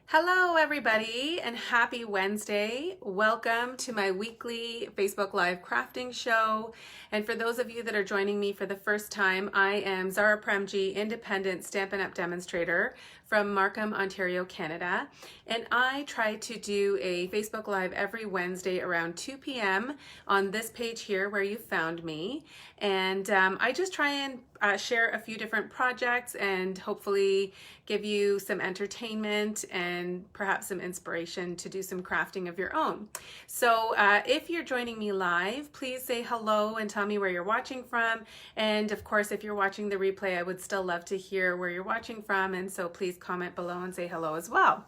Hello, everybody, and happy Wednesday. Welcome to my weekly Facebook Live crafting show. And for those of you that are joining me for the first time, I am Zara Premji, independent Stampin' Up! Demonstrator from Markham, Ontario, Canada. And I try to do a Facebook Live every Wednesday around 2 p.m. on this page here where you found me. And I just try and share a few different projects and hopefully give you some entertainment and perhaps some inspiration to do some crafting of your own. So if you're joining me live, please say hello and tell me where you're watching from. And of course, if you're watching the replay, I would still love to hear where you're watching from. And so please comment below and say hello as well.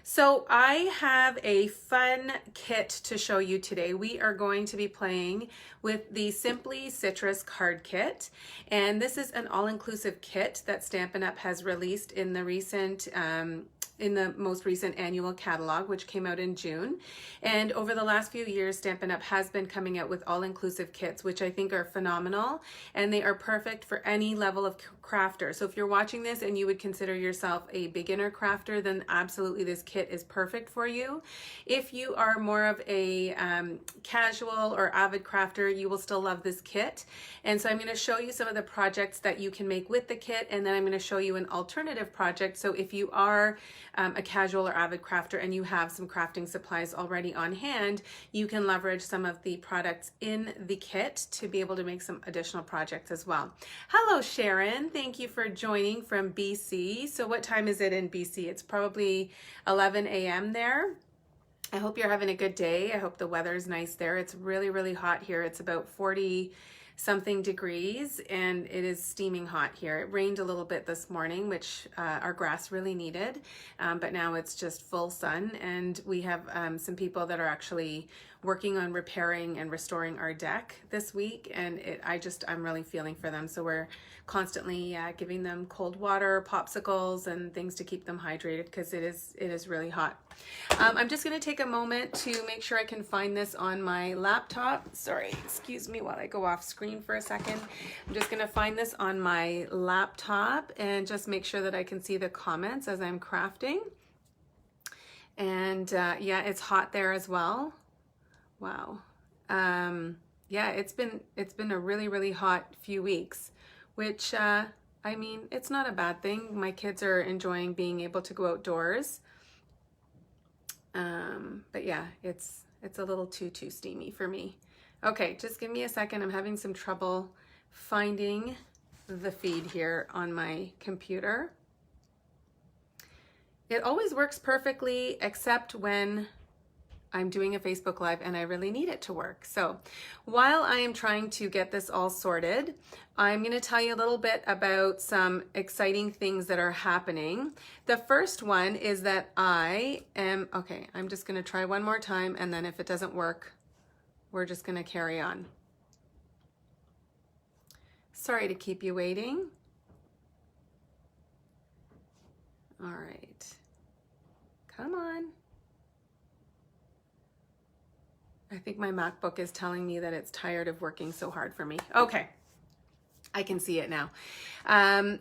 So I have a fun kit to show you today. We are going to be playing with the Simply Citrus card kit. And this is an all-inclusive kit that Stampin' Up! Has released in the most recent annual catalog, which came out in June. And over the last few years, Stampin' Up! Has been coming out with all-inclusive kits, which I think are phenomenal, and they are perfect for any level of crafter. So if you're watching this and you would consider yourself a beginner crafter, then absolutely this kit is perfect for you. If you are more of a casual or avid crafter, you will still love this kit. And so I'm going to show you some of the projects that you can make with the kit, and then I'm going to show you an alternative project. So if you are a casual or avid crafter and you have some crafting supplies already on hand, you can leverage some of the products in the kit to be able to make some additional projects as well. Hello, Sharon. Thank you for joining from BC. So what time is it in BC? It's probably 11 a.m. there. I hope you're having a good day. I hope the weather's nice there. It's really, really hot here. It's about 40 something degrees and it is steaming hot here. It rained a little bit this morning, which our grass really needed, but now it's just full sun, and we have some people that are actually working on repairing and restoring our deck this week, and I'm really feeling for them. So we're constantly giving them cold water, popsicles, and things to keep them hydrated because it is really hot. I'm just going to take a moment to make sure I can find this on my laptop. Sorry, excuse me while I go off screen for a second. I'm just going to find this on my laptop and just make sure that I can see the comments as I'm crafting. And yeah, it's hot there as well. Wow. Yeah, it's been a really, really hot few weeks, which I mean, it's not a bad thing. My kids are enjoying being able to go outdoors. But yeah, it's a little too steamy for me. Okay, just give me a second. I'm having some trouble finding the feed here on my computer. It always works perfectly except when I'm doing a Facebook Live and I really need it to work. So while I am trying to get this all sorted, I'm going to tell you a little bit about some exciting things that are happening. The first one is that okay, I'm just going to try one more time, and then if it doesn't work, we're just going to carry on. Sorry to keep you waiting. All right. Come on. I think my MacBook is telling me that it's tired of working so hard for me. Okay, I can see it now.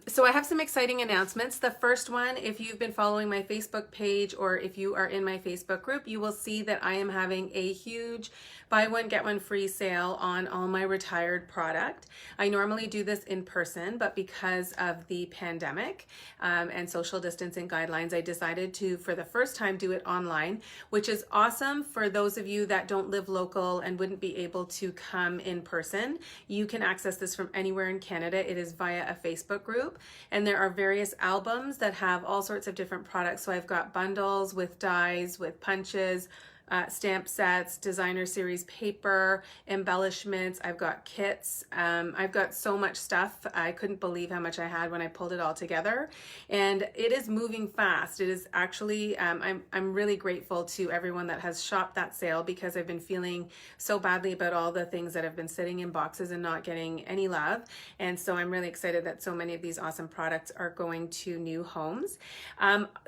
So I have some exciting announcements. The first one, if you've been following my Facebook page or if you are in my Facebook group, you will see that I am having a huge buy one, get one free sale on all my retired product. I normally do this in person, but because of the pandemic and social distancing guidelines, I decided to, for the first time, do it online, which is awesome for those of you that don't live local and wouldn't be able to come in person. You can access this from anywhere in Canada. It is via a Facebook group, and there are various albums that have all sorts of different products. So I've got bundles with dies, with punches, stamp sets, designer series paper, embellishments. I've got kits. I've got so much stuff. I couldn't believe how much I had when I pulled it all together, and it is moving fast. It is actually, I'm really grateful to everyone that has shopped that sale, because I've been feeling so badly about all the things that have been sitting in boxes and not getting any love. And so I'm really excited that so many of these awesome products are going to new homes.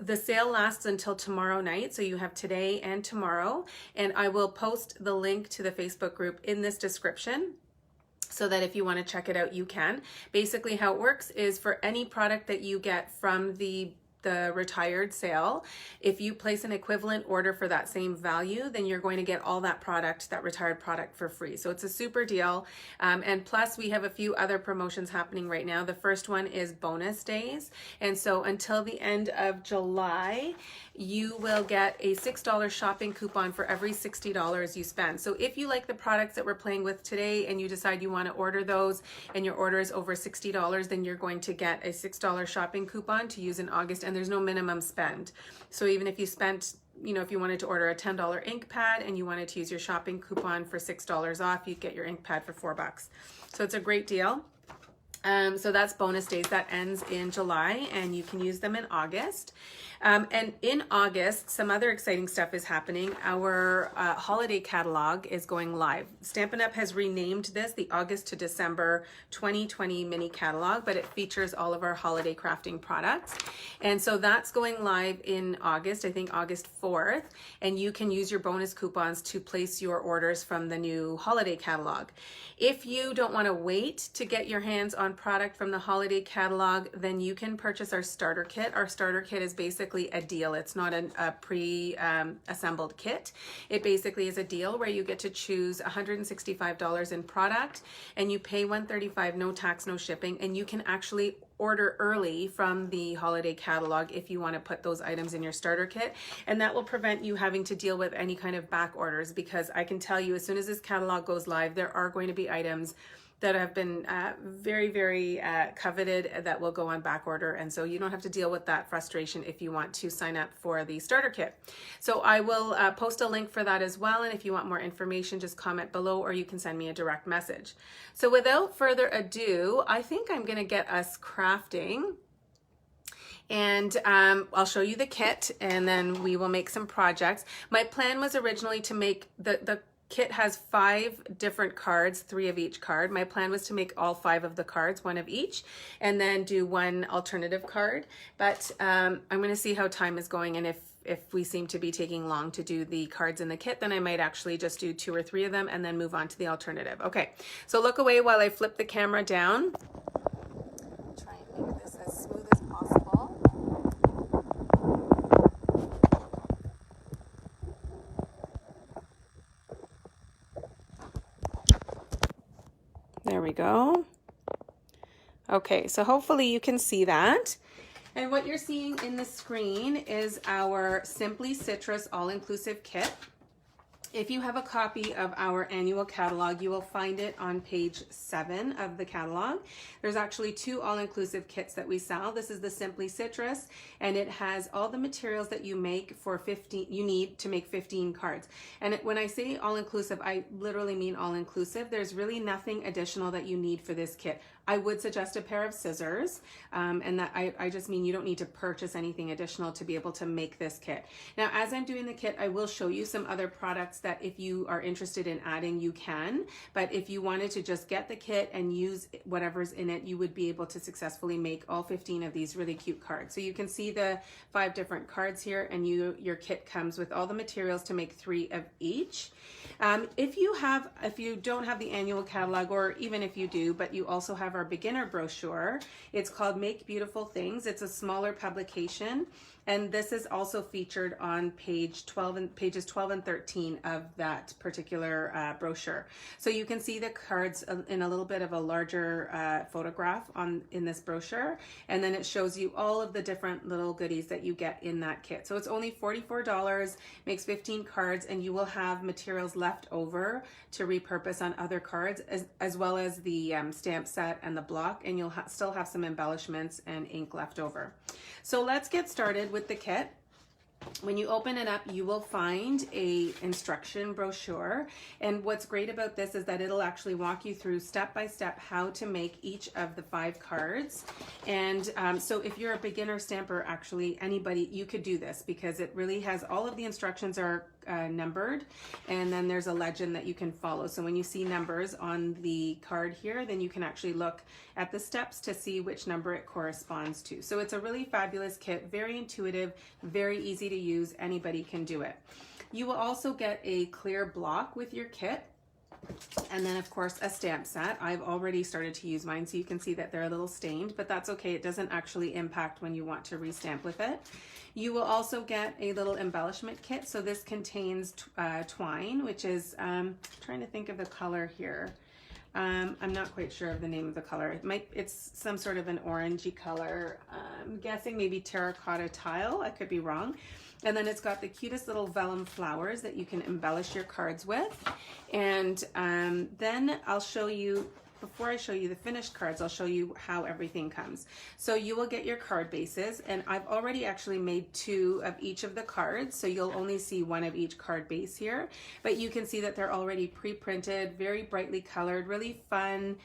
The sale lasts until tomorrow night, so you have today and tomorrow. And I will post the link to the Facebook group in this description, so that if you want to check it out, you can. Basically how it works is, for any product that you get from the the retired sale, if you place an equivalent order for that same value, then you're going to get all that product, that retired product, for free. So it's a super deal. And plus we have a few other promotions happening right now. The first one is bonus days. And so until the end of July, you will get a $6 shopping coupon for every $60 you spend. So if you like the products that we're playing with today and you decide you want to order those and your order is over $60, then you're going to get a $6 shopping coupon to use in August, and there's no minimum spend. So even if you spent, you know, if you wanted to order a $10 ink pad and you wanted to use your shopping coupon for $6 off, you'd get your ink pad for $4. So it's a great deal. So that's bonus days. That ends in July, and you can use them in August. And in August, some other exciting stuff is happening. Our holiday catalog is going live. Stampin' Up! Has renamed this the August to December 2020 mini catalog, but it features all of our holiday crafting products. And so that's going live in August, I think August 4th, and you can use your bonus coupons to place your orders from the new holiday catalog. If you don't want to wait to get your hands on product from the holiday catalog, then you can purchase our starter kit. Our starter kit is basically a deal. It's not a pre-assembled kit. It basically is a deal where you get to choose $165 in product, and you pay $135, no tax, no shipping, and you can actually order early from the holiday catalog if you want to put those items in your starter kit. And that will prevent you having to deal with any kind of back orders, because I can tell you, as soon as this catalog goes live, there are going to be items that have been very, very coveted that will go on back order. And so you don't have to deal with that frustration if you want to sign up for the starter kit. So I will post a link for that as well. And if you want more information, just comment below, or you can send me a direct message. So without further ado, I think I'm gonna get us crafting. And I'll show you the kit, and then we will make some projects. My plan was originally to make the kit has 5 different cards, 3 of each card. My plan was to make all 5 of the cards, 1 of each, and then do 1 alternative card. But I'm going to see how time is going, and if we seem to be taking long to do the cards in the kit, then I might actually just do 2 or 3 of them and then move on to the alternative. Okay, so look away while I flip the camera down. Try and make this as smooth as possible. There we go. Okay, so hopefully you can see that. And what you're seeing in the screen is our Simply Citrus All-Inclusive Kit. If you have a copy of our annual catalog, you will find it on page 7 of the catalog. There's actually 2 all-inclusive kits that we sell. This is the Simply Citrus, and it has all the materials that you make for 15. You need to make 15 cards. And when I say all-inclusive, I literally mean all-inclusive. There's really nothing additional that you need for this kit. I would suggest a pair of scissors, and that I just mean you don't need to purchase anything additional to be able to make this kit. Now, as I'm doing the kit, I will show you some other products that if you are interested in adding, you can. But if you wanted to just get the kit and use whatever's in it, you would be able to successfully make all 15 of these really cute cards. So you can see the 5 different cards here, and your kit comes with all the materials to make 3 of each. If you don't have the annual catalog, or even if you do, but you also have our beginner brochure, it's called Make Beautiful Things. It's a smaller publication, and this is also featured on pages 12 and 13 of that particular brochure. So you can see the cards in a little bit of a larger photograph in this brochure, and then it shows you all of the different little goodies that you get in that kit. So it's only $44, makes 15 cards, and you will have materials left over to repurpose on other cards, as well as the stamp set and the block, and you'll still have some embellishments and ink left over. So let's get started with the kit. When you open it up, you will find a instruction brochure, and what's great about this is that it'll actually walk you through step by step how to make each of the 5 cards. And so if you're a beginner stamper, actually anybody, you could do this, because it really has all of the instructions are numbered, and then there's a legend that you can follow. So when you see numbers on the card here, then you can actually look at the steps to see which number it corresponds to. So it's a really fabulous kit, very intuitive, very easy to use. Anybody can do it. You will also get a clear block with your kit. And then of course a stamp set. I've already started to use mine, so you can see that they're a little stained, but that's okay. It doesn't actually impact when you want to restamp with it. You will also get a little embellishment kit. So this contains twine, which is, trying to think of the color here. I'm not quite sure of the name of the color. It's some sort of an orangey color. I'm guessing maybe terracotta tile. I could be wrong. And then it's got the cutest little vellum flowers that you can embellish your cards with. And then I'll show you, before I show you the finished cards, I'll show you how everything comes. So you will get your card bases, and I've already actually made 2 of each of the cards, so you'll only see 1 of each card base here. But you can see that they're already pre-printed, very brightly colored, really fun,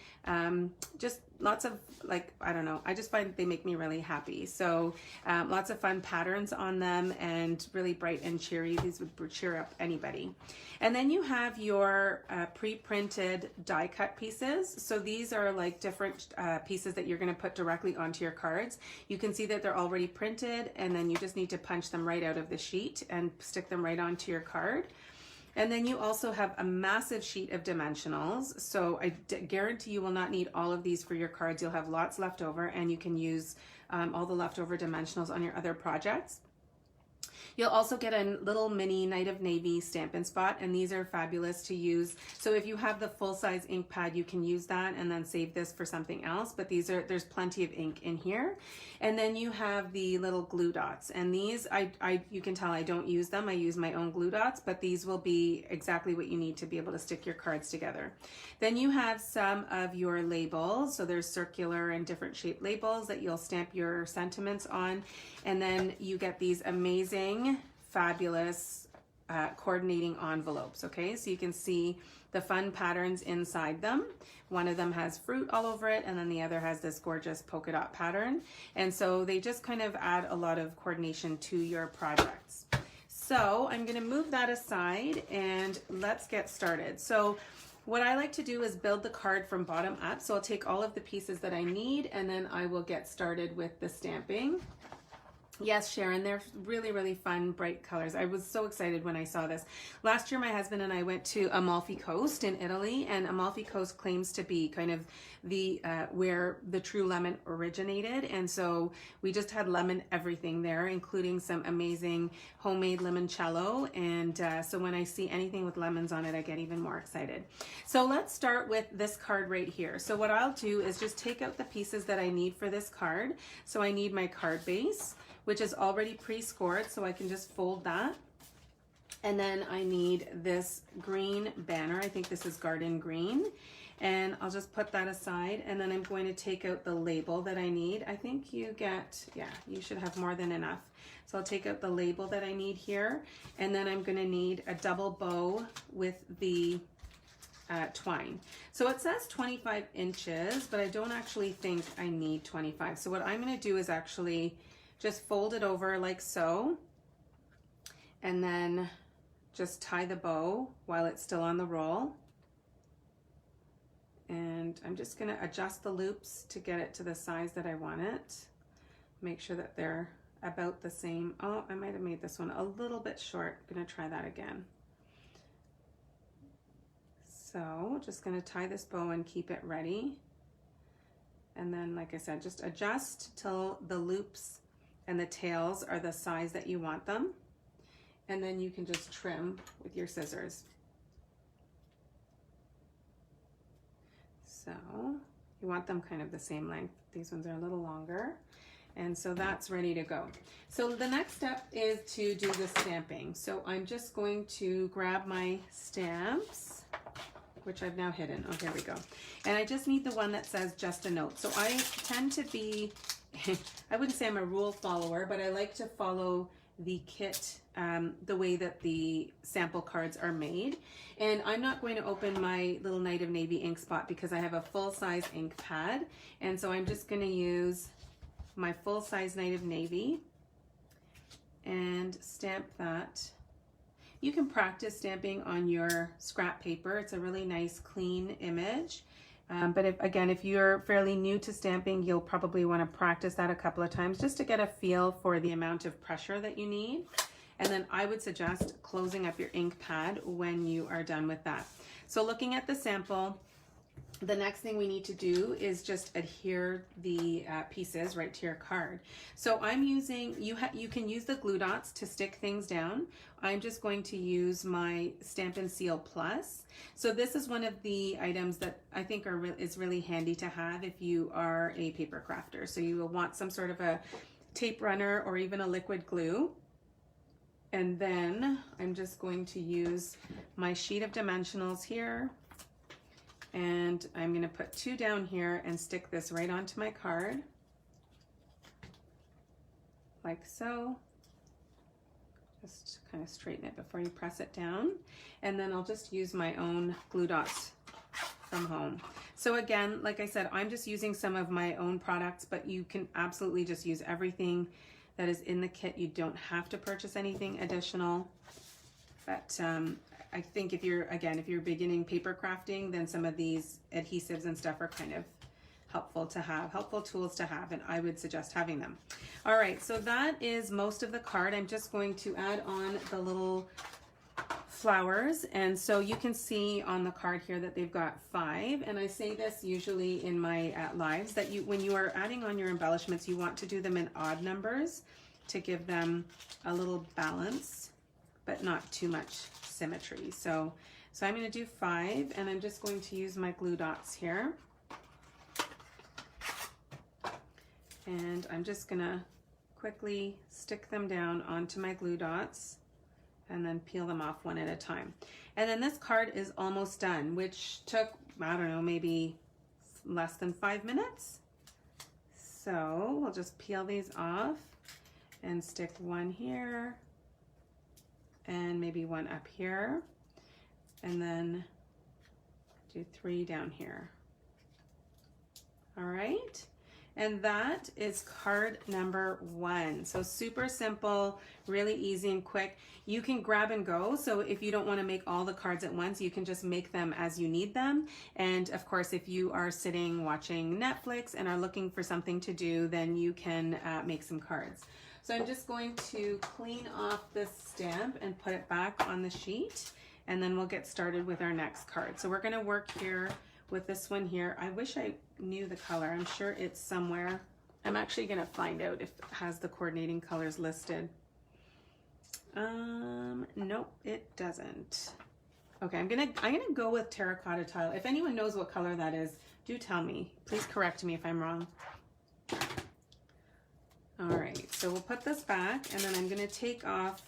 just lots of, like, I don't know, I just find they make me really happy. So lots of fun patterns on them and really bright and cheery. These would cheer up anybody. And then you have your pre-printed die cut pieces. So these are like different pieces that you're going to put directly onto your cards. You can see that they're already printed, and then you just need to punch them right out of the sheet and stick them right onto your card. And then you also have a massive sheet of dimensionals. So I guarantee you will not need all of these for your cards. You'll have lots left over, and you can use all the leftover dimensionals on your other projects. You'll also get a little mini Night of Navy Stampin' Spot, and these are fabulous to use. So if you have the full-size ink pad, you can use that and then save this for something else, but there's plenty of ink in here. And then you have the little glue dots, and these, you can tell I don't use them. I use my own glue dots, but these will be exactly what you need to be able to stick your cards together. Then you have some of your labels. So there's circular and different shaped labels that you'll stamp your sentiments on. And then you get these amazing, fabulous coordinating envelopes. Okay, so you can see the fun patterns inside them. One of them has fruit all over it, and then the other has this gorgeous polka dot pattern. And so they just kind of add a lot of coordination to your projects. So I'm going to move that aside and let's get started. So what I like to do is build the card from bottom up. So I'll take all of the pieces that I need, and then I will get started with the stamping. Yes, Sharon, they're really, really fun, bright colors. I was so excited when I saw this. Last year, my husband and I went to Amalfi Coast in Italy, and Amalfi Coast claims to be kind of the where the true lemon originated. And so we just had lemon everything there, including some amazing homemade limoncello. And so when I see anything with lemons on it, I get even more excited. So let's start with this card right here. So what I'll do is just take out the pieces that I need for this card. So I need my card base, which is already pre-scored, so I can just fold that. And then I need this green banner. I think this is Garden Green. And I'll just put that aside, and then I'm going to take out the label that I need. I think you get, yeah, you should have more than enough. So I'll take out the label that I need here, and then I'm gonna need a double bow with the twine. So it says 25 inches, but I don't actually think I need 25. So what I'm gonna do is actually just fold it over like so, and then just tie the bow while it's still on the roll. And I'm just gonna adjust the loops to get it to the size that I want it. Make sure that they're about the same. Oh, I might have made this one a little bit short. I'm gonna try that again. So just gonna tie this bow and keep it ready. And then, like I said, just adjust till the loops and the tails are the size that you want them. And then you can just trim with your scissors. So you want them kind of the same length. These ones are a little longer. And so that's ready to go. So the next step is to do the stamping. So I'm just going to grab my stamps, which I've now hidden. Oh, here we go. And I just need the one that says just a note. So I tend to be, I wouldn't say I'm a rule follower, but I like to follow the kit, the way that the sample cards are made. And I'm not going to open my little Night of Navy ink spot because I have a full-size ink pad. And so I'm just going to use my full-size Night of Navy and stamp that. You can practice stamping on your scrap paper. It's a really nice, clean image. But if you're fairly new to stamping, you'll probably want to practice that a couple of times just to get a feel for the amount of pressure that you need. And then I would suggest closing up your ink pad when you are done with that. So looking at the sample, the next thing we need to do is just adhere the pieces right to your card. So I'm using, you can use the glue dots to stick things down. I'm just going to use my Stampin' Seal Plus. So this is one of the items that I think is really handy to have if you are a paper crafter. So you will want some sort of a tape runner or even a liquid glue. And then I'm just going to use my sheet of dimensionals here. And I'm going to put 2 down here and stick this right onto my card, like so. Just kind of straighten it before you press it down. And then I'll just use my own glue dots from home. So again, like I said, I'm just using some of my own products, but you can absolutely just use everything that is in the kit. You don't have to purchase anything additional. But I think if you're beginning paper crafting, then some of these adhesives and stuff are kind of helpful to have, helpful tools to have, and I would suggest having them. All right, so that is most of the card. I'm just going to add on the little flowers, and so you can see on the card here that they've got 5, and I say this usually in my lives, that when you are adding on your embellishments, you want to do them in odd numbers to give them a little balance, but not too much symmetry. So I'm going to do 5, and I'm just going to use my glue dots here. And I'm just going to quickly stick them down onto my glue dots and then peel them off one at a time. And then this card is almost done, which took, I don't know, maybe less than 5 minutes. So we'll just peel these off and stick one here and maybe one up here, and then do 3 down here. All right, and that is card number 1. So super simple, really easy and quick. You can grab and go, so if you don't want to make all the cards at once, you can just make them as you need them. And of course, if you are sitting watching Netflix and are looking for something to do, then you can make some cards. So I'm just going to clean off this stamp and put it back on the sheet, and then we'll get started with our next card. So we're going to work here with this one here. I wish I knew the color. I'm sure it's somewhere. I'm actually going to find out if it has the coordinating colors listed. Nope, it doesn't. Okay, I'm gonna go with terracotta tile. If anyone knows what color that is, do tell me. Please correct me if I'm wrong. All right, so we'll put this back, and then I'm going to take off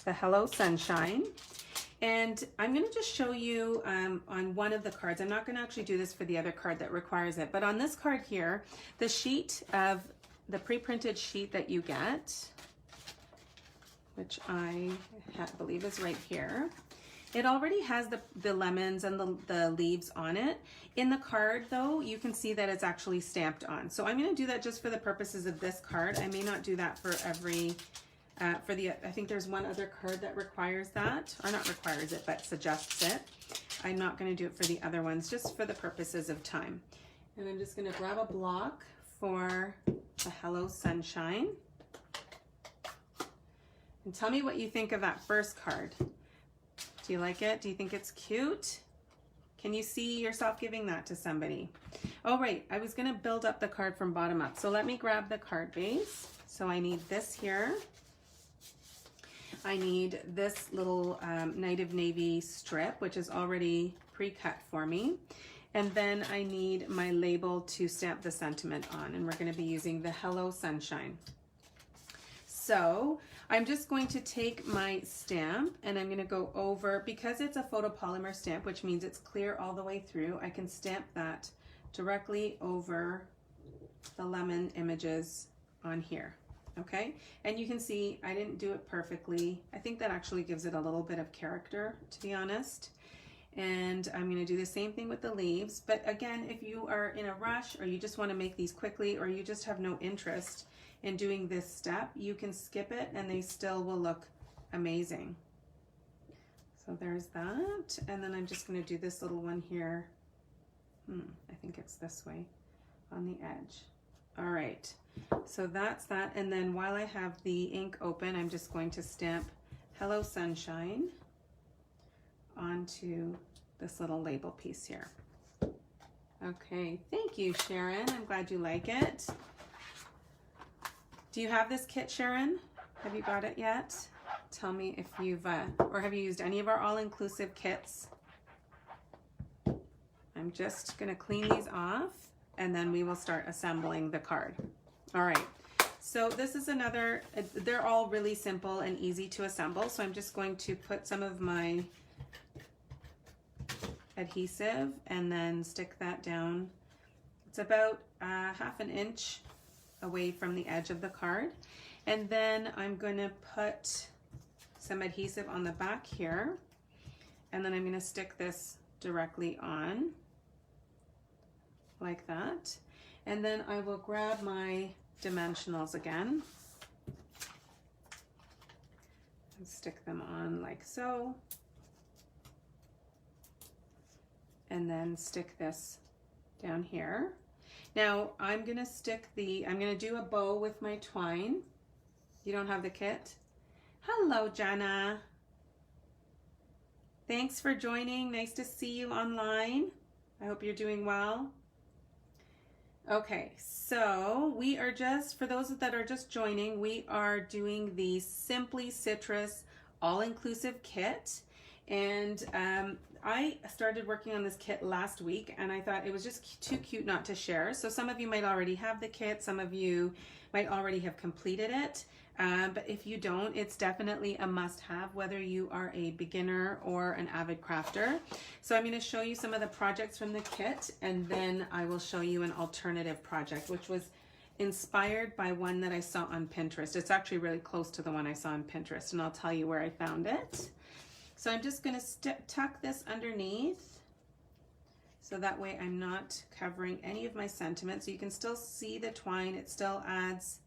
the Hello Sunshine, and I'm going to just show you on one of the cards. I'm not going to actually do this for the other card that requires it, but on this card here, the sheet of the pre-printed sheet that you get, which I believe is right here, it already has the lemons and the leaves on it. In the card though, you can see that it's actually stamped on. So I'm going to do that just for the purposes of this card. I may not do that for every, I think there's one other card that requires that, or not requires it, but suggests it. I'm not going to do it for the other ones, just for the purposes of time. And I'm just going to grab a block for the Hello Sunshine. And tell me what you think of that first card. Do you like it? Do you think it's cute? Can you see yourself giving that to somebody? Oh, right, I was gonna build up the card from bottom up. So let me grab the card base. So I need this here. I need this little Night of Navy strip, which is already pre-cut for me. And then I need my label to stamp the sentiment on, and we're gonna be using the Hello Sunshine. So I'm just going to take my stamp and I'm going to go over, because it's a photopolymer stamp, which means it's clear all the way through, I can stamp that directly over the lemon images on here. Okay, and you can see I didn't do it perfectly. I think that actually gives it a little bit of character, to be honest. And I'm going to do the same thing with the leaves. But again, if you are in a rush, or you just want to make these quickly, or you just have no interest in doing this step, you can skip it and they still will look amazing. So there's that. And then I'm just going to do this little one here. I think it's this way on the edge. All right, so that's that. And then while I have the ink open, I'm just going to stamp Hello Sunshine onto this little label piece here. Okay, thank you, Sharon. I'm glad you like it. Do you have this kit, Sharon? Have you got it yet? Tell me if you've, or have you used any of our all-inclusive kits? I'm just gonna clean these off and then we will start assembling the card. All right, so this is another, they're all really simple and easy to assemble. So I'm just going to put some of my adhesive and then stick that down. It's about 1/2 inch away from the edge of the card. And then I'm going to put some adhesive on the back here, and then I'm going to stick this directly on like that. And then I will grab my dimensionals again and stick them on like so. And then stick this down here. Now I'm going to stick I'm going to do a bow with my twine. You don't have the kit? Hello, Jenna. Thanks for joining. Nice to see you online. I hope you're doing well. Okay, so we are just, for those that are just joining, we are doing the Simply Citrus all-inclusive kit. And I started working on this kit last week and I thought it was just too cute not to share. So some of you might already have the kit, some of you might already have completed it. But if you don't, it's definitely a must-have, whether you are a beginner or an avid crafter. So I'm going to show you some of the projects from the kit, and then I will show you an alternative project, which was inspired by one that I saw on Pinterest. It's actually really close to the one I saw on Pinterest, and I'll tell you where I found it. So I'm just going to tuck this underneath, so that way I'm not covering any of my sentiment. So you can still see the twine. It still adds,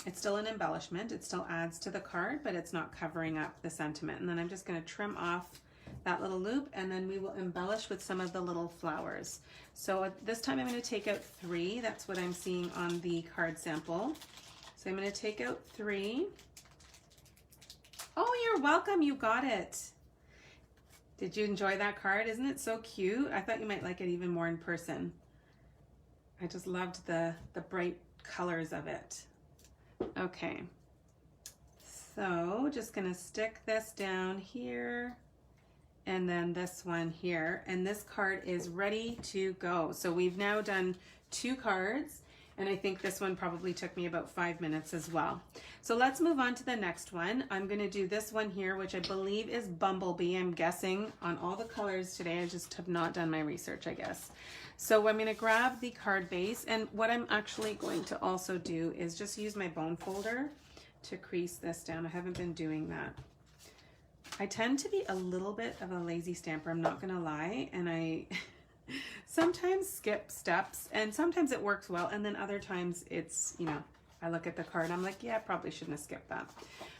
it's still an embellishment. It still adds to the card, but it's not covering up the sentiment. And then I'm just going to trim off that little loop, and then we will embellish with some of the little flowers. So this time I'm going to take out 3. That's what I'm seeing on the card sample. So I'm going to take out 3. Oh, you're welcome. You got it. Did you enjoy that card? Isn't it so cute? I thought you might like it even more in person. I just loved the bright colors of it. Okay, so just gonna stick this down here and then this one here, and this card is ready to go. So we've now done 2 cards, and I think this one probably took me about 5 minutes as well. So let's move on to the next one. I'm gonna do this one here, which I believe is Bumblebee. I'm guessing on all the colors today. I just have not done my research, I guess. So I'm gonna grab the card base, and what I'm actually going to also do is just use my bone folder to crease this down. I haven't been doing that. I tend to be a little bit of a lazy stamper, I'm not gonna lie, and I sometimes skip steps, and sometimes it works well, and then other times it's, you know, I look at the card and I'm like, yeah, I probably shouldn't have skipped that.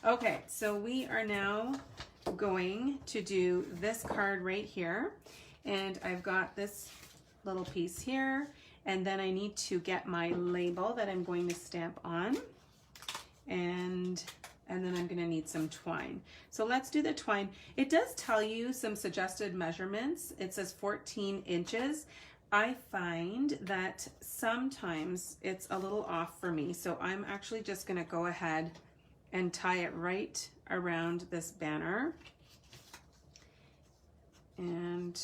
Okay, so we are now going to do this card right here, and I've got this little piece here, and then I need to get my label that I'm going to stamp on, and then I'm going to need some twine. So let's do the twine. It does tell you some suggested measurements. It says 14 inches. I find that sometimes it's a little off for me, so I'm actually just going to go ahead and tie it right around this banner, and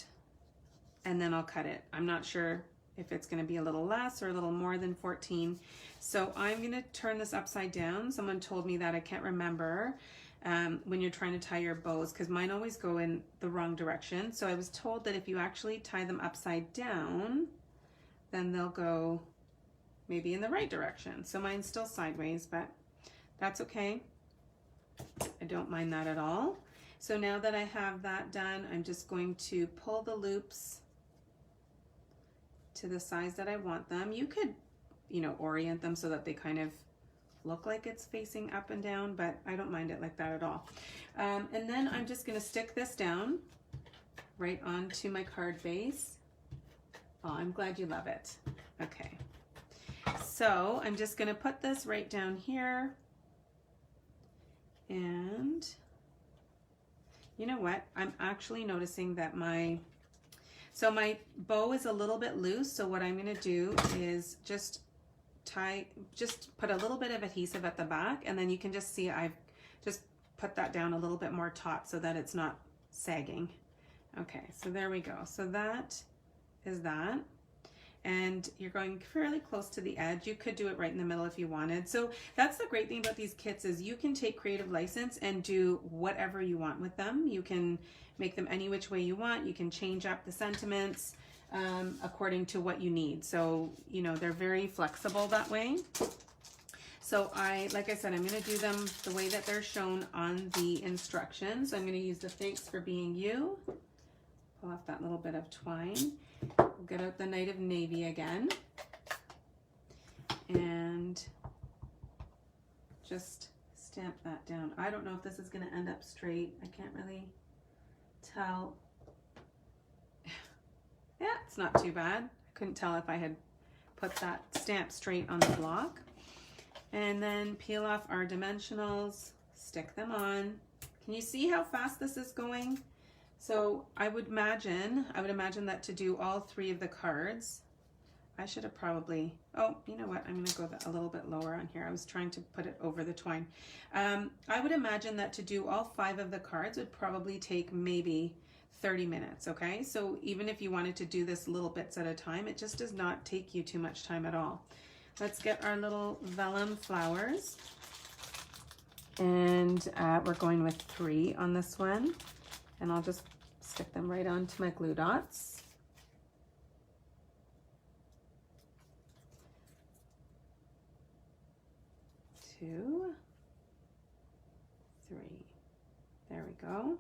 then I'll cut it. I'm not sure if it's going to be a little less or a little more than 14. So I'm going to turn this upside down. Someone told me that, I can't remember, when you're trying to tie your bows, because mine always go in the wrong direction. So I was told that if you actually tie them upside down, then they'll go maybe in the right direction. So mine's still sideways, but that's okay. I don't mind that at all. So now that I have that done, I'm just going to pull the loops to the size that I want them. You could, you know, orient them so that they kind of look like it's facing up and down, but I don't mind it like that at all. And then I'm just going to stick this down right onto my card base. Oh, I'm glad you love it. Okay, So I'm just going to put this right down here. And you know what? I'm actually noticing that my bow is a little bit loose. So what I'm going to do is just put a little bit of adhesive at the back, and then you can just see I've just put that down a little bit more taut so that it's not sagging. Okay, so there we go. So that is that. And you're going fairly close to the edge. You could do it right in the middle if you wanted. So that's the great thing about these kits is you can take creative license and do whatever you want with them. You can make them any which way you want. You can change up the sentiments according to what you need. So, you know, they're very flexible that way. So like I said, I'm going to do them the way that they're shown on the instructions. I'm going to use the Thanks for Being You. Pull off that little bit of twine. We'll get out the Night of Navy again. And just stamp that down. I don't know if this is going to end up straight. I can't really tell. Yeah, it's not too bad. I couldn't tell if I had put that stamp straight on the block. And then peel off our dimensionals, stick them on. Can you see how fast this is going? So I would imagine that to do all 3 of the cards, I should have probably, oh, you know what? I'm going to go a little bit lower on here. I was trying to put it over the twine. I would imagine that to do all 5 of the cards would probably take maybe 30 minutes, okay? So even if you wanted to do this little bits at a time, it just does not take you too much time at all. Let's get our little vellum flowers. And we're going with 3 on this one. And I'll just stick them right onto my glue dots. Two, 3. There we go.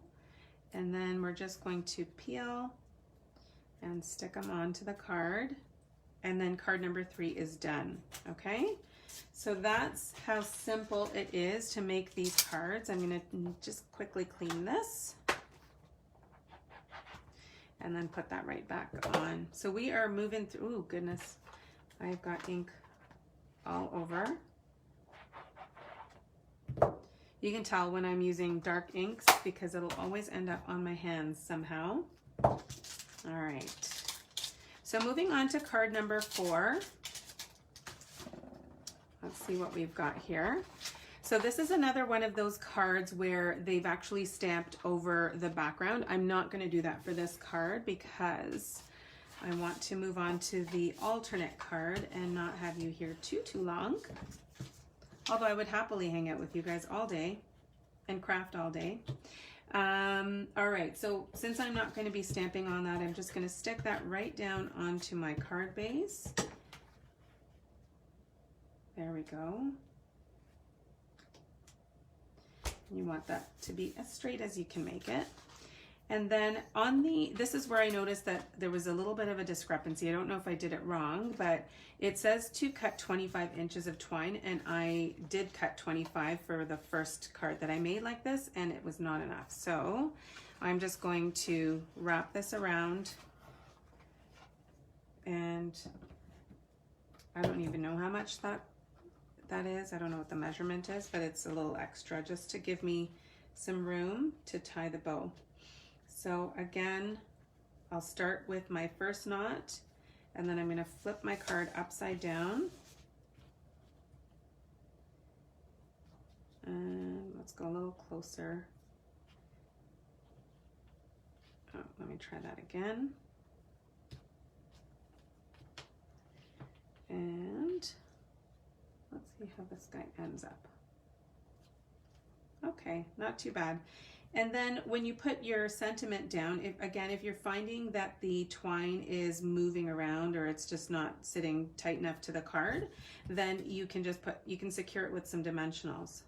And then we're just going to peel and stick them onto the card. And then card number 3 is done, okay? So that's how simple it is to make these cards. I'm gonna just quickly clean this and then put that right back on. So we are moving through, oh goodness, I've got ink all over. You can tell when I'm using dark inks because it'll always end up on my hands somehow. All right. So moving on to card number 4. Let's see what we've got here. So this is another one of those cards where they've actually stamped over the background. I'm not going to do that for this card because I want to move on to the alternate card and not have you here too long. Although I would happily hang out with you guys all day and craft all day. All right, so since I'm not going to be stamping on that, I'm just going to stick that right down onto my card base. There we go. You want that to be as straight as you can make it. And then on this is where I noticed that there was a little bit of a discrepancy. I don't know if I did it wrong, but it says to cut 25 inches of twine, and I did cut 25 for the first card that I made like this, and it was not enough. So I'm just going to wrap this around, and I don't even know how much that is. I don't know what the measurement is, but it's a little extra just to give me some room to tie the bow. So again, I'll start with my first knot, and then I'm going to flip my card upside down. And let's go a little closer. Oh, let me try that again. And let's see how this guy ends up. Okay, not too bad. And then when you put your sentiment down, if you're finding that the twine is moving around or it's just not sitting tight enough to the card, then you can just secure it with some dimensionals,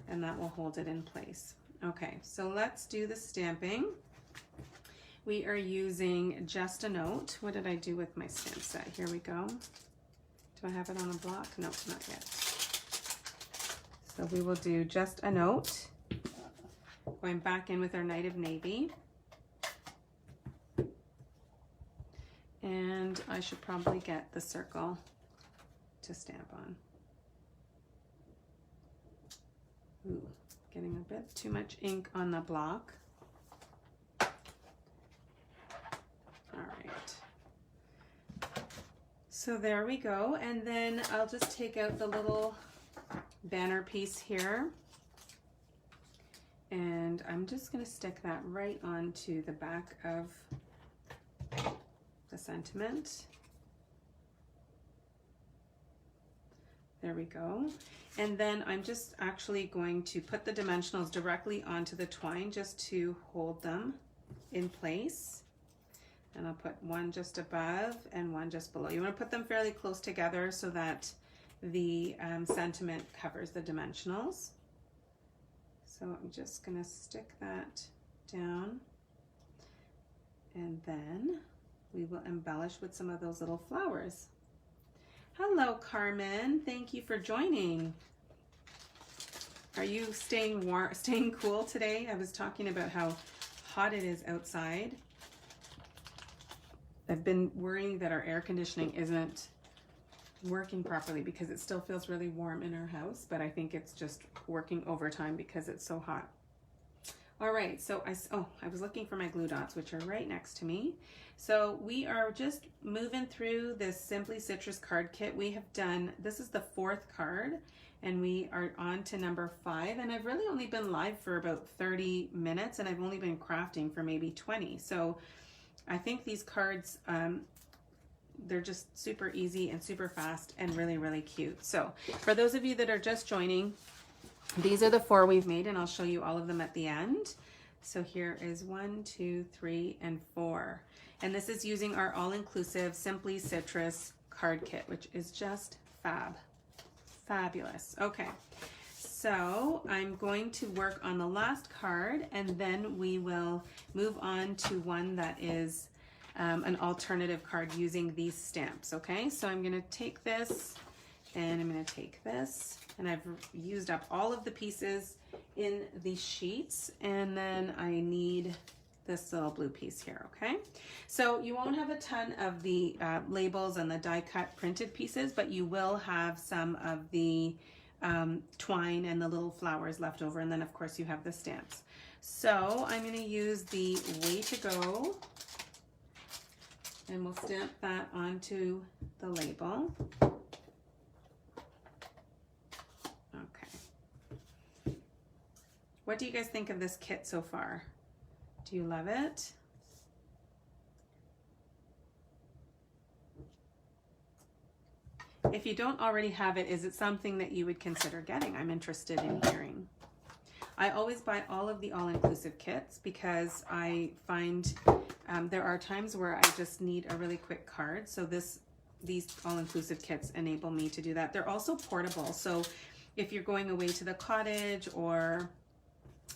and that will hold it in place. Okay, so let's do the stamping. We are using Just a Note. What did I do with my stamp set? Here we go. Do I have it on a block? No, not yet. So we will do Just a Note. Going back in with our Night of Navy. And I should probably get the circle to stamp on. Ooh, getting a bit too much ink on the block. All right. So there we go. And then I'll just take out the little banner piece here. And I'm just going to stick that right onto the back of the sentiment. There we go. And then I'm just actually going to put the dimensionals directly onto the twine just to hold them in place. And I'll put one just above and one just below. You want to put them fairly close together so that the sentiment covers the dimensionals. So I'm just going to stick that down, and then we will embellish with some of those little flowers. Hello, Carmen. Thank you for joining. Are you staying warm, staying cool today? I was talking about how hot it is outside. I've been worrying that our air conditioning isn't working properly because it still feels really warm in our house, but I think it's just working overtime because it's so hot. All right, so I was looking for my glue dots, which are right next to me. So we are just moving through this Simply Citrus card kit. We have done, this is the 4th card, and we are on to number 5, and I've really only been live for about 30 minutes, and I've only been crafting for maybe 20. So I think these cards, they're just super easy and super fast and really, really cute. So for those of you that are just joining, these are the 4 we've made, and I'll show you all of them at the end. So here is 1, 2, 3, and 4. And this is using our all-inclusive Simply Citrus card kit, which is just fabulous. Okay, so I'm going to work on the last card, and then we will move on to one that is an alternative card using these stamps. Okay, so I'm going to take this, and I'm going to take this, and I've used up all of the pieces in these sheets, and then I need this little blue piece here. Okay, so you won't have a ton of the labels and the die cut printed pieces, but you will have some of the twine and the little flowers left over, and then of course you have the stamps. So I'm going to use the Way to Go, and we'll stamp that onto the label. Okay. What do you guys think of this kit so far? Do you love it? If you don't already have it, is it something that you would consider getting? I'm interested in hearing. I always buy all of the all-inclusive kits because I find there are times where I just need a really quick card. So these all-inclusive kits enable me to do that. They're also portable. So if you're going away to the cottage, or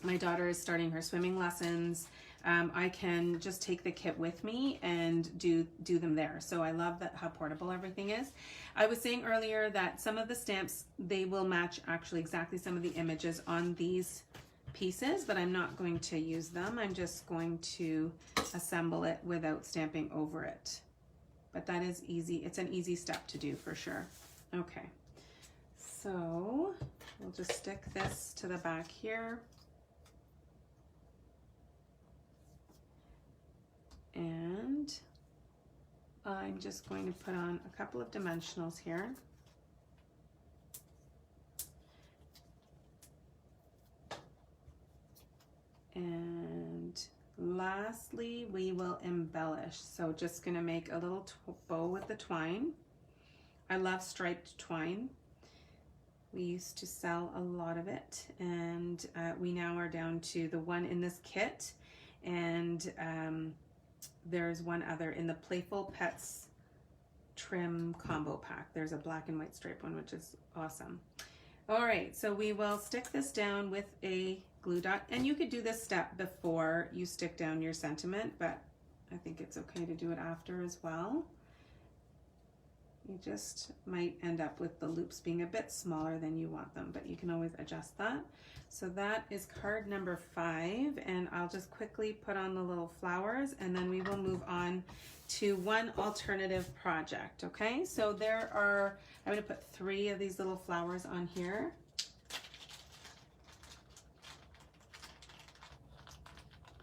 my daughter is starting her swimming lessons, I can just take the kit with me and do them there. So I love that how portable everything is. I was saying earlier that some of the stamps, they will match actually exactly some of the images on these pieces, but I'm not going to use them. I'm just going to assemble it without stamping over it. But that is easy. It's an easy step to do for sure. Okay, so we'll just stick this to the back here. And I'm just going to put on a couple of dimensionals here. And lastly, we will embellish. So just going to make a little bow with the twine. I love striped twine. We used to sell a lot of it, and we now are down to the one in this kit, and there's one other in the Playful Pets trim combo pack. There's a black and white stripe one, which is awesome. All right, so we will stick this down with a glue dot, and you could do this step before you stick down your sentiment, but I think it's okay to do it after as well. You just might end up with the loops being a bit smaller than you want them, but you can always adjust that. So that is card number 5, and I'll just quickly put on the little flowers, and then we will move on to one alternative project, okay? So there are, I'm gonna put 3 of these little flowers on here.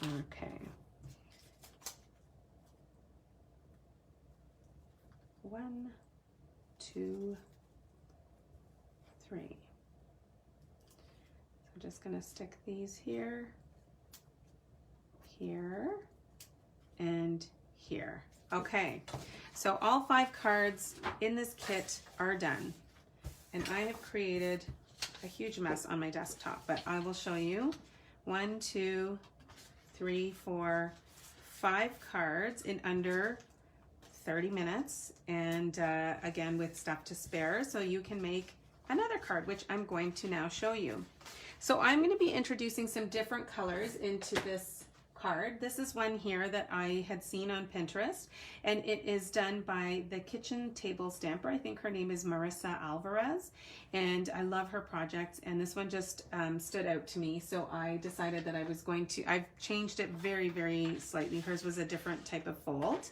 Okay. 1, 2, 3. So I'm just going to stick these here, here, and here. Okay, so all 5 cards in this kit are done. And I have created a huge mess on my desktop, but I will show you 1, 2, 3, 4, 5 cards in under 30 minutes, and again with stuff to spare, so you can make another card, which I'm going to now show you. So I'm going to be introducing some different colors into this card. This is one here that I had seen on Pinterest, and it is done by the Kitchen Table Stamper. I think her name is Marissa Alvarez, and I love her projects, and this one just stood out to me, so I decided that I was going to, I've changed it very, very slightly. Hers was a different type of fold.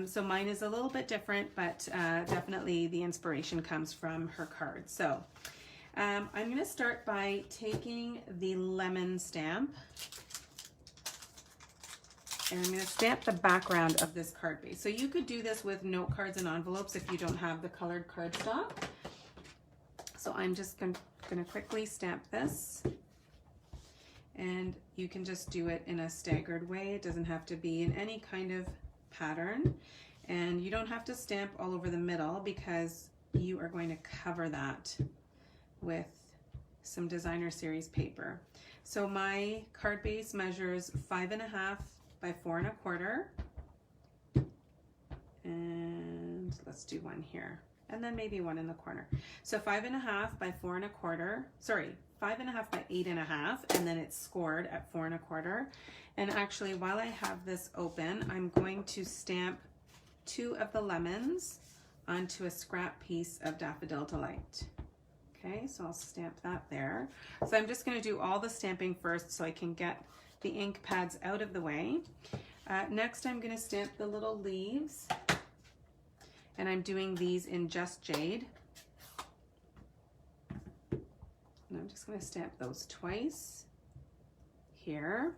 So mine is a little bit different, but definitely the inspiration comes from her card. So I'm going to start by taking the lemon stamp, and I'm going to stamp the background of this card base. So you could do this with note cards and envelopes if you don't have the colored cardstock. So I'm just going to quickly stamp this. And you can just do it in a staggered way. It doesn't have to be in any kind of pattern. And you don't have to stamp all over the middle because you are going to cover that with some Designer Series paper. So my card base measures 5.5 by 4 1/4, and let's do one here, and then maybe one in the corner. So 5.5 by 4 1/4, sorry, 5.5 by 8.5, and then it's scored at 4 1/4. And actually, while I have this open, I'm going to stamp 2 of the lemons onto a scrap piece of Daffodil Delight. Okay, so I'll stamp that there. So I'm just going to do all the stamping first so I can get the ink pads out of the way. Next, I'm going to stamp the little leaves, and I'm doing these in Just Jade. And I'm just going to stamp those twice here.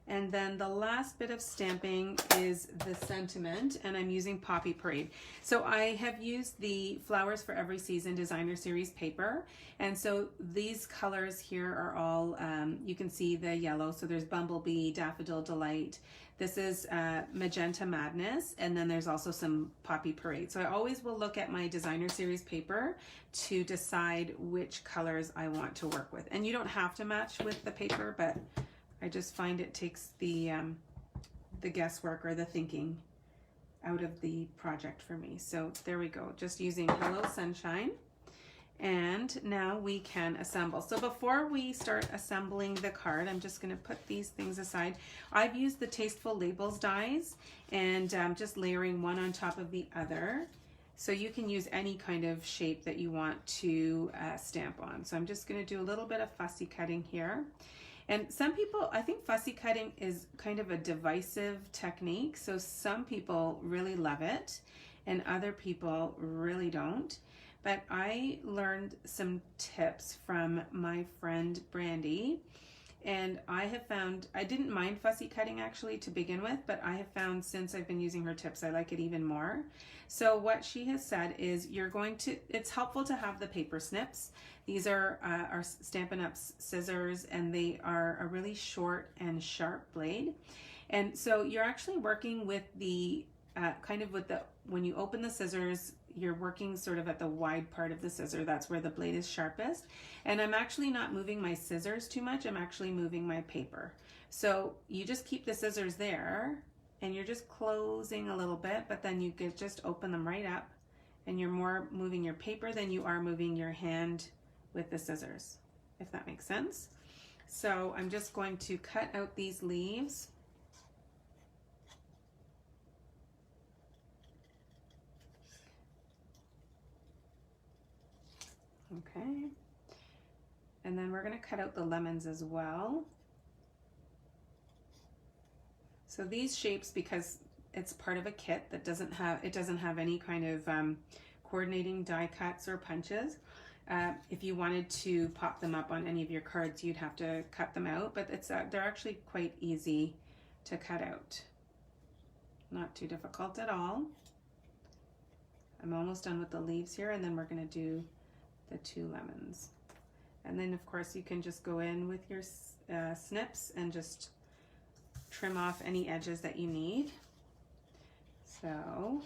And then the last bit of stamping is the sentiment, and I'm using Poppy Parade. So I have used the Flowers for Every Season Designer Series paper, and so these colors here are all, you can see the yellow, so there's Bumblebee, Daffodil Delight, this is Magenta Madness, and then there's also some Poppy Parade. So I always will look at my Designer Series paper to decide which colors I want to work with. And you don't have to match with the paper, but I just find it takes the guesswork or the thinking out of the project for me. So there we go, just using Hello Sunshine. And now we can assemble. So before we start assembling the card, I'm just going to put these things aside. I've used the Tasteful Labels dies, and just layering one on top of the other. So you can use any kind of shape that you want to stamp on. So I'm just going to do a little bit of fussy cutting here. And some people, I think fussy cutting is kind of a divisive technique. So some people really love it and other people really don't. But I learned some tips from my friend Brandy, and I have found, I didn't mind fussy cutting actually to begin with, but I have found since I've been using her tips, I like it even more. So what she has said is you're going to, it's helpful to have the paper snips. These are Stampin' Up! Scissors, and they are a really short and sharp blade. And so you're actually working with the, kind of with the, when you open the scissors, you're working sort of at the wide part of the scissor. That's where the blade is sharpest. And I'm actually not moving my scissors too much. I'm actually moving my paper. So you just keep the scissors there and you're just closing a little bit, but then you could just open them right up, and you're more moving your paper than you are moving your hand with the scissors, if that makes sense. So I'm just going to cut out these leaves. Okay. And then we're going to cut out the lemons as well. So these shapes, because it's part of a kit that doesn't have any kind of coordinating die cuts or punches. If you wanted to pop them up on any of your cards, you'd have to cut them out, but they're actually quite easy to cut out. Not too difficult at all. I'm almost done with the leaves here, and then we're going to do the 2 lemons. And then of course you can just go in with your snips and just trim off any edges that you need. So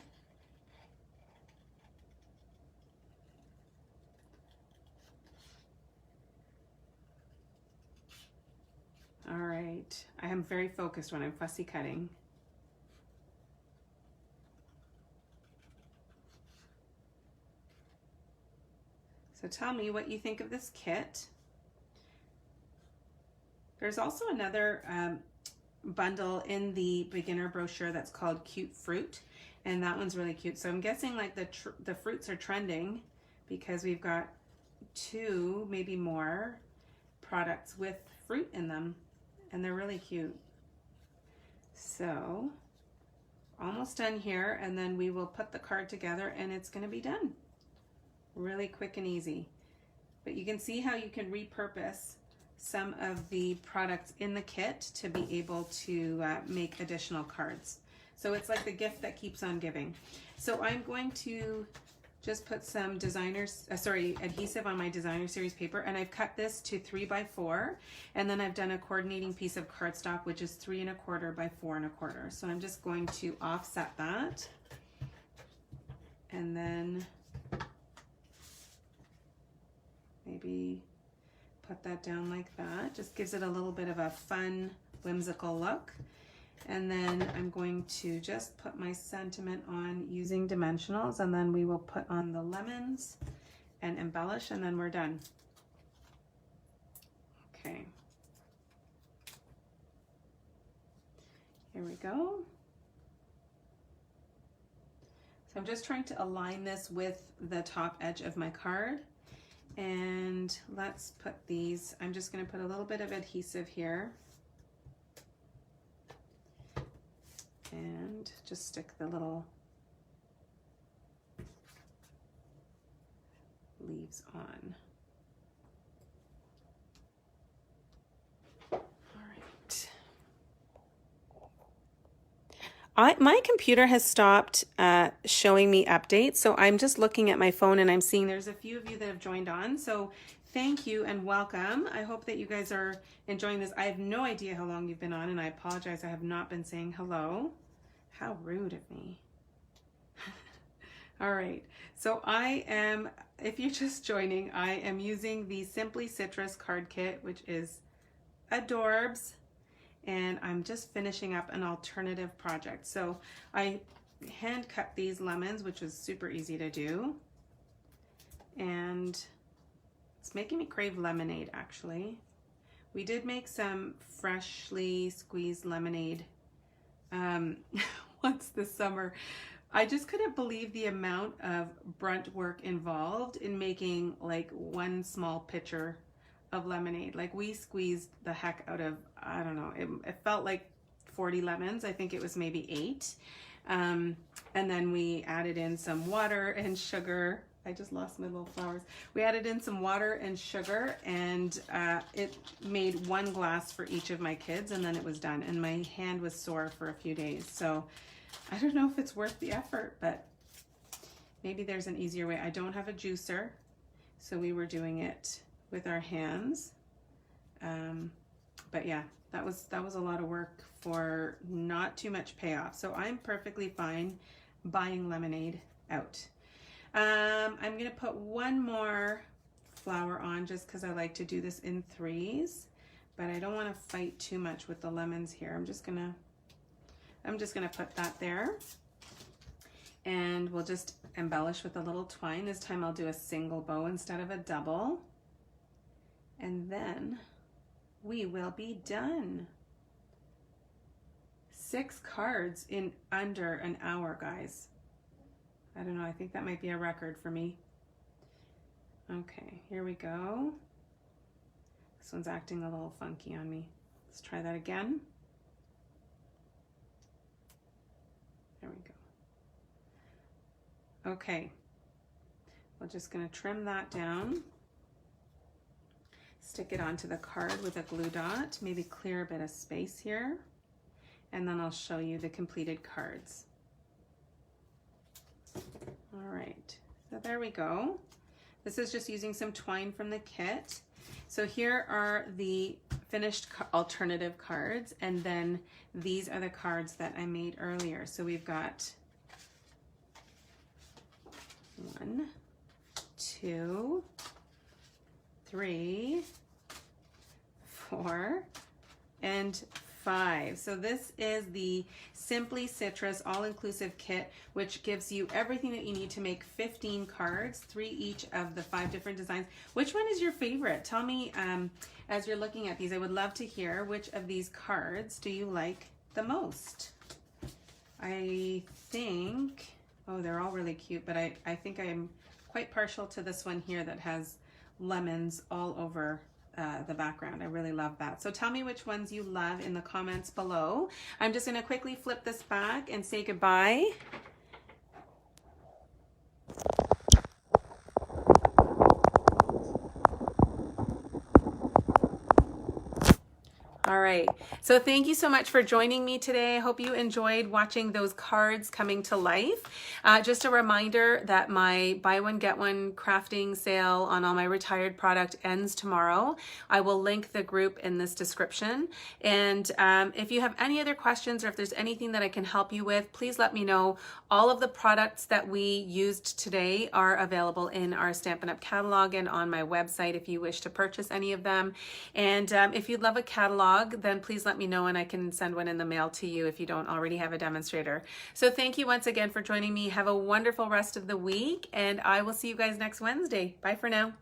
all right, I am very focused when I'm fussy cutting. So tell me what you think of this kit. There's also another bundle in the beginner brochure that's called Cute Fruit, and that one's really cute. So I'm guessing like the fruits are trending because we've got 2, maybe more products with fruit in them, and they're really cute. So almost done here, and then we will put the card together and it's going to be done. Really quick and easy. But you can see how you can repurpose some of the products in the kit to be able to make additional cards. So it's like the gift that keeps on giving. So I'm going to just put some adhesive on my designer series paper, and I've cut this to 3x4, and then I've done a coordinating piece of cardstock which is 3 1/4 by 4 1/4. So I'm just going to offset that, and then maybe put that down like that. Just gives it a little bit of a fun, whimsical look. And then I'm going to just put my sentiment on using dimensionals, and then we will put on the lemons and embellish, and then we're done. Okay. Here we go. So I'm just trying to align this with the top edge of my card. And let's put these, I'm just going to put a little bit of adhesive here and just stick the little leaves on. All right. My computer has stopped showing me updates, so I'm just looking at my phone and I'm seeing there's a few of you that have joined on. So thank you and welcome. I hope that you guys are enjoying this. I have no idea how long you've been on, and I apologize. I have not been saying hello. How rude of me. All right. So if you're just joining, I am using the Simply Citrus card kit, which is adorbs. And I'm just finishing up an alternative project. So I hand cut these lemons, which was super easy to do. And it's making me crave lemonade, actually. We did make some freshly squeezed lemonade once this summer. I just couldn't believe the amount of brunt work involved in making like one small pitcher of lemonade. Like we squeezed the heck out of, I don't know, it felt like 40 lemons. I think it was maybe 8. And then we added in some water and sugar. I just lost my little flowers. We added in some water and sugar, and it made 1 glass for each of my kids, and then it was done. And my hand was sore for a few days. So I don't know if it's worth the effort, but maybe there's an easier way. I don't have a juicer, so we were doing it with our hands. But yeah, that was a lot of work for not too much payoff. So I'm perfectly fine buying lemonade out. I'm gonna put 1 more flower on just because I like to do this in 3s, but I don't want to fight too much with the lemons here. I'm just gonna put that there, and we'll just embellish with a little twine. This time I'll do a single bow instead of a double, and then we will be done. 6 cards in under an hour, guys. I don't know, I think that might be a record for me. Okay, here we go. This one's acting a little funky on me. Let's try that again. There we go. Okay, we're just going to trim that down. Stick it onto the card with a glue dot, maybe clear a bit of space here, and then I'll show you the completed cards. All right, so there we go. This is just using some twine from the kit. So here are the finished alternative cards, and then these are the cards that I made earlier. So we've got 1, 2, 3, 4, and 5. So this is the Simply Citrus all-inclusive kit, which gives you everything that you need to make 15 cards, 3 each of the 5 different designs. Which one is your favorite? Tell me as you're looking at these. I would love to hear which of these cards do you like the most. I think, oh, they're all really cute, but I think I'm quite partial to this one here that has lemons all over the background. I really love that. So tell me which ones you love in the comments below. I'm just going to quickly flip this back and say goodbye. All right, so thank you so much for joining me today. I hope you enjoyed watching those cards coming to life. Just a reminder that my buy one get one crafting sale on all my retired product ends tomorrow. I will link the group in this description. And if you have any other questions or if there's anything that I can help you with, please let me know. All of the products that we used today are available in our Stampin' Up! Catalog and on my website if you wish to purchase any of them. And if you'd love a catalog, then please let me know and I can send one in the mail to you if you don't already have a demonstrator. So thank you once again for joining me. Have a wonderful rest of the week, and I will see you guys next Wednesday. Bye for now.